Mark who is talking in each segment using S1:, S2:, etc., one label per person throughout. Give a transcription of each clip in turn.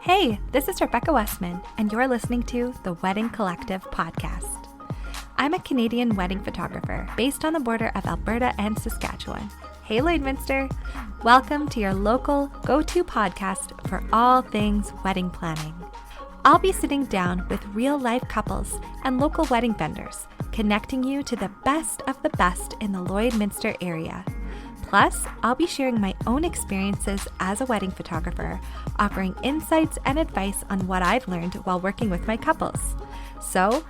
S1: Hey, this is Rebecca Westman, and you're listening to the Wedding Collective podcast. I'm a Canadian wedding photographer based on the border of Alberta and Saskatchewan. Hey, Lloydminster! Welcome to your local go-to podcast for all things wedding planning. I'll be sitting down with real-life couples and local wedding vendors, connecting you to the best of the best in the Lloydminster area. Plus, I'll be sharing my own experiences as a wedding photographer, offering insights and advice on what I've learned while working with my couples. So,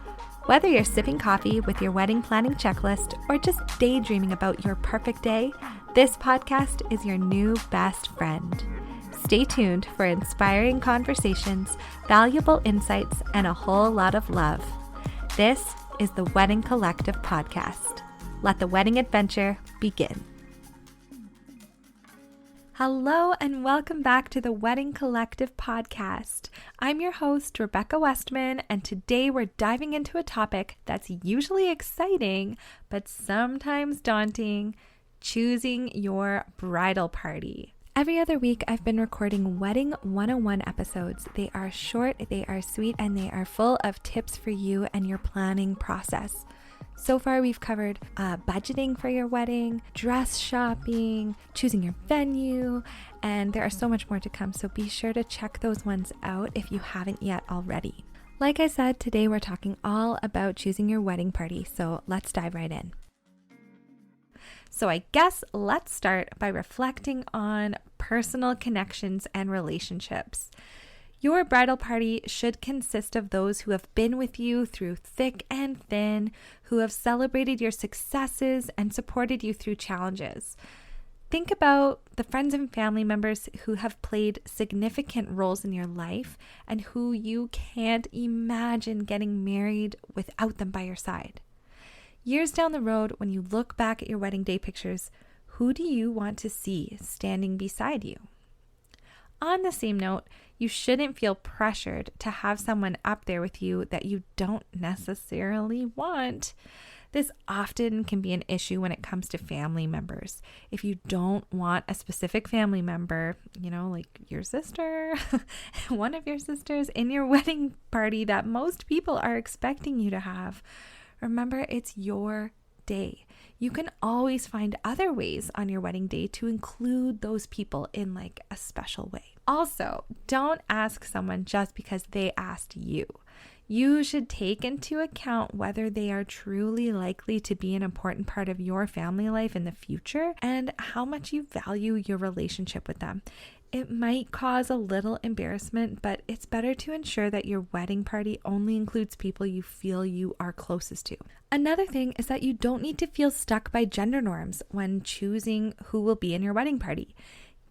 S1: whether you're sipping coffee with your wedding planning checklist or just daydreaming about your perfect day, this podcast is your new best friend. Stay tuned for inspiring conversations, valuable insights, and a whole lot of love. This is the Wedding Collective podcast. Let the wedding adventure begin. Hello and welcome back to the Wedding Collective podcast. I'm your host, Rebecca Westman, and today we're diving into a topic that's usually exciting, but sometimes daunting: choosing your bridal party. Every other week, I've been recording Wedding 101 episodes. They are short, they are sweet, and they are full of tips for you and your planning process. So far, we've covered budgeting for your wedding, dress shopping, choosing your venue, and there are so much more to come, so be sure to check those ones out if you haven't yet already. Like I said, today we're talking all about choosing your wedding party, so let's dive right in. So I guess let's start by reflecting on personal connections and relationships. Your bridal party should consist of those who have been with you through thick and thin, who have celebrated your successes and supported you through challenges. Think about the friends and family members who have played significant roles in your life and who you can't imagine getting married without them by your side. Years down the road, when you look back at your wedding day pictures, who do you want to see standing beside you? On the same note, you shouldn't feel pressured to have someone up there with you that you don't necessarily want. This often can be an issue when it comes to family members. If you don't want a specific family member, like your sister, one of your sisters in your wedding party that most people are expecting you to have, remember, it's your day. You can always find other ways on your wedding day to include those people in a special way. Also, don't ask someone just because they asked you. You should take into account whether they are truly likely to be an important part of your family life in the future and how much you value your relationship with them. It might cause a little embarrassment, but it's better to ensure that your wedding party only includes people you feel you are closest to. Another thing is that you don't need to feel stuck by gender norms when choosing who will be in your wedding party.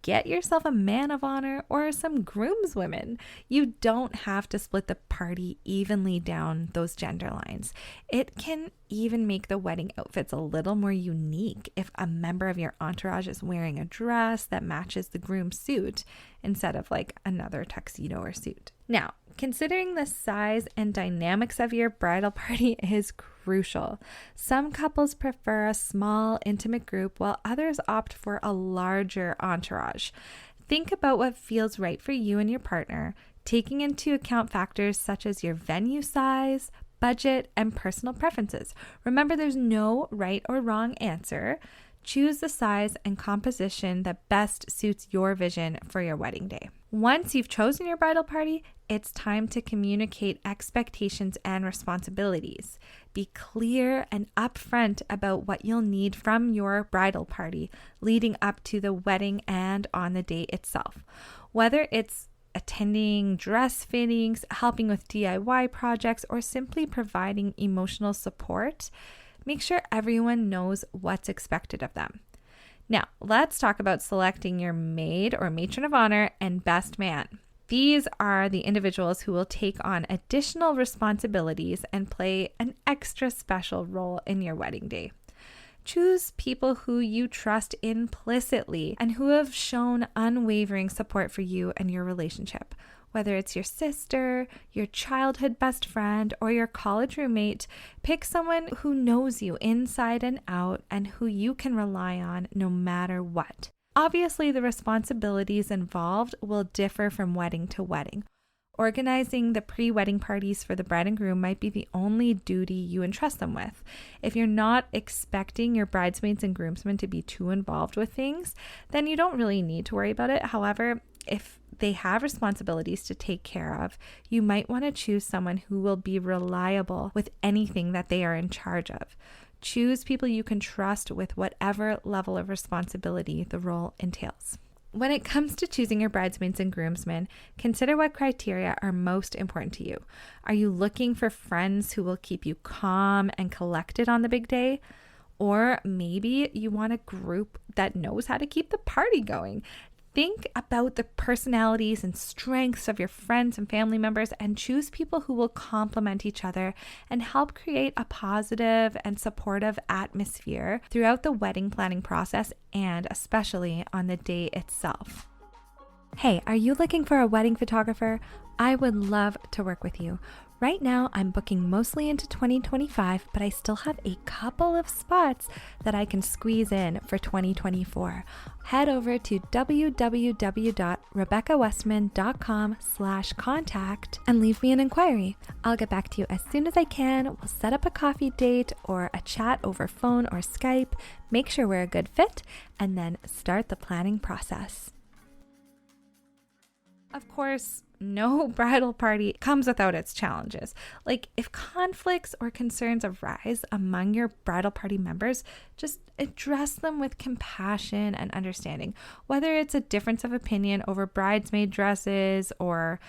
S1: Get yourself a man of honor or some groomswomen. You don't have to split the party evenly down those gender lines. It can even make the wedding outfits a little more unique if a member of your entourage is wearing a dress that matches the groom's suit instead of another tuxedo or suit. Now, considering the size and dynamics of your bridal party is crucial. Some couples prefer a small, intimate group, while others opt for a larger entourage. Think about what feels right for you and your partner, taking into account factors such as your venue size, budget, and personal preferences. Remember, there's no right or wrong answer. Choose the size and composition that best suits your vision for your wedding day. Once you've chosen your bridal party, it's time to communicate expectations and responsibilities. Be clear and upfront about what you'll need from your bridal party leading up to the wedding and on the day itself. Whether it's attending dress fittings, helping with DIY projects, or simply providing emotional support, make sure everyone knows what's expected of them. Now, let's talk about selecting your maid or matron of honor and best man. These are the individuals who will take on additional responsibilities and play an extra special role in your wedding day. Choose people who you trust implicitly and who have shown unwavering support for you and your relationship. Whether it's your sister, your childhood best friend, or your college roommate, pick someone who knows you inside and out and who you can rely on no matter what. Obviously, the responsibilities involved will differ from wedding to wedding. Organizing the pre-wedding parties for the bride and groom might be the only duty you entrust them with. If you're not expecting your bridesmaids and groomsmen to be too involved with things, then you don't really need to worry about it. However, if they have responsibilities to take care of, you might want to choose someone who will be reliable with anything that they are in charge of. Choose people you can trust with whatever level of responsibility the role entails. When it comes to choosing your bridesmaids and groomsmen, consider what criteria are most important to you. Are you looking for friends who will keep you calm and collected on the big day? Or maybe you want a group that knows how to keep the party going. Think about the personalities and strengths of your friends and family members and choose people who will complement each other and help create a positive and supportive atmosphere throughout the wedding planning process and especially on the day itself. Hey, are you looking for a wedding photographer? I would love to work with you. Right now, I'm booking mostly into 2025, but I still have a couple of spots that I can squeeze in for 2024. Head over to www.rebeccawestman.com/contact and leave me an inquiry. I'll get back to you as soon as I can. We'll set up a coffee date or a chat over phone or Skype, make sure we're a good fit, and then start the planning process. Of course, no bridal party comes without its challenges. Like if conflicts or concerns arise among your bridal party members, just address them with compassion and understanding. Whether it's a difference of opinion over bridesmaid dresses or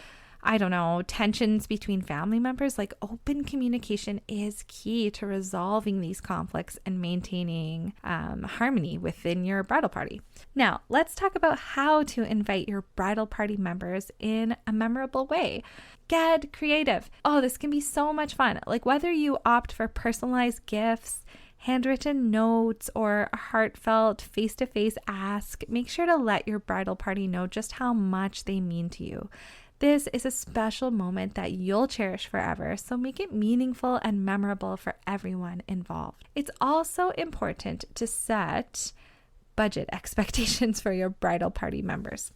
S1: tensions between family members, like open communication is key to resolving these conflicts and maintaining harmony within your bridal party. Now, let's talk about how to invite your bridal party members in a memorable way. Get creative. Oh, this can be so much fun. Like whether you opt for personalized gifts, handwritten notes, or a heartfelt face-to-face ask, make sure to let your bridal party know just how much they mean to you. This is a special moment that you'll cherish forever, so make it meaningful and memorable for everyone involved. It's also important to set budget expectations for your bridal party members.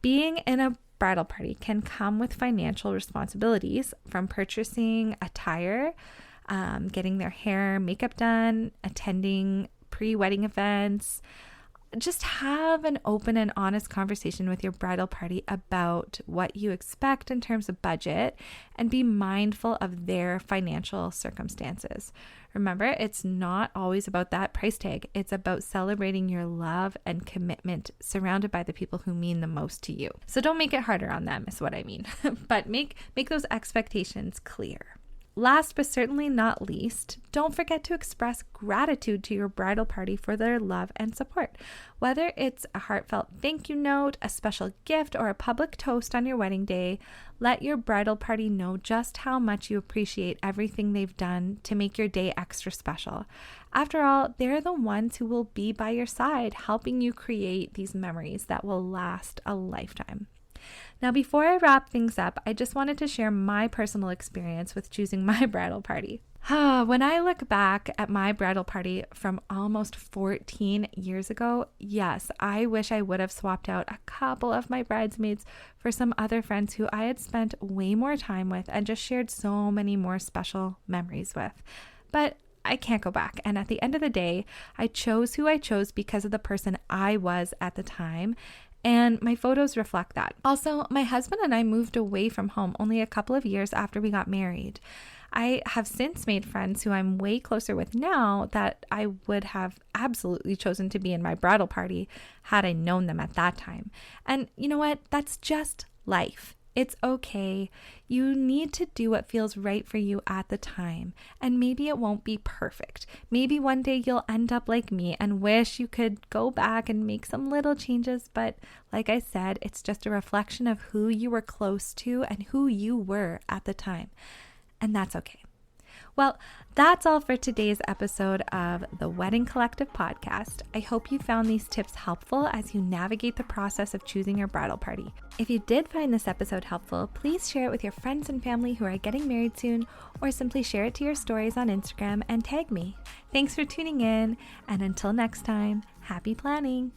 S1: Being in a bridal party can come with financial responsibilities, from purchasing attire, getting their hair, makeup done, attending pre-wedding events. Just have an open and honest conversation with your bridal party about what you expect in terms of budget and be mindful of their financial circumstances. Remember, it's not always about that price tag. It's about celebrating your love and commitment surrounded by the people who mean the most to you. So don't make it harder on them is what I mean, but make those expectations clear. Last but certainly not least, don't forget to express gratitude to your bridal party for their love and support. Whether it's a heartfelt thank you note, a special gift, or a public toast on your wedding day, let your bridal party know just how much you appreciate everything they've done to make your day extra special. After all, they're the ones who will be by your side, helping you create these memories that will last a lifetime. Now, before I wrap things up, I just wanted to share my personal experience with choosing my bridal party. When I look back at my bridal party from almost 14 years ago, yes, I wish I would have swapped out a couple of my bridesmaids for some other friends who I had spent way more time with and just shared so many more special memories with. But I can't go back. And at the end of the day, I chose who I chose because of the person I was at the time. And my photos reflect that. Also, my husband and I moved away from home only a couple of years after we got married. I have since made friends who I'm way closer with now that I would have absolutely chosen to be in my bridal party had I known them at that time. And you know what? That's just life. It's okay. You need to do what feels right for you at the time. And maybe it won't be perfect. Maybe one day you'll end up like me and wish you could go back and make some little changes. But like I said, it's just a reflection of who you were close to and who you were at the time. And that's okay. Well, that's all for today's episode of the Wedding Collective podcast. I hope you found these tips helpful as you navigate the process of choosing your bridal party. If you did find this episode helpful, please share it with your friends and family who are getting married soon, or simply share it to your stories on Instagram and tag me. Thanks for tuning in, and until next time, happy planning.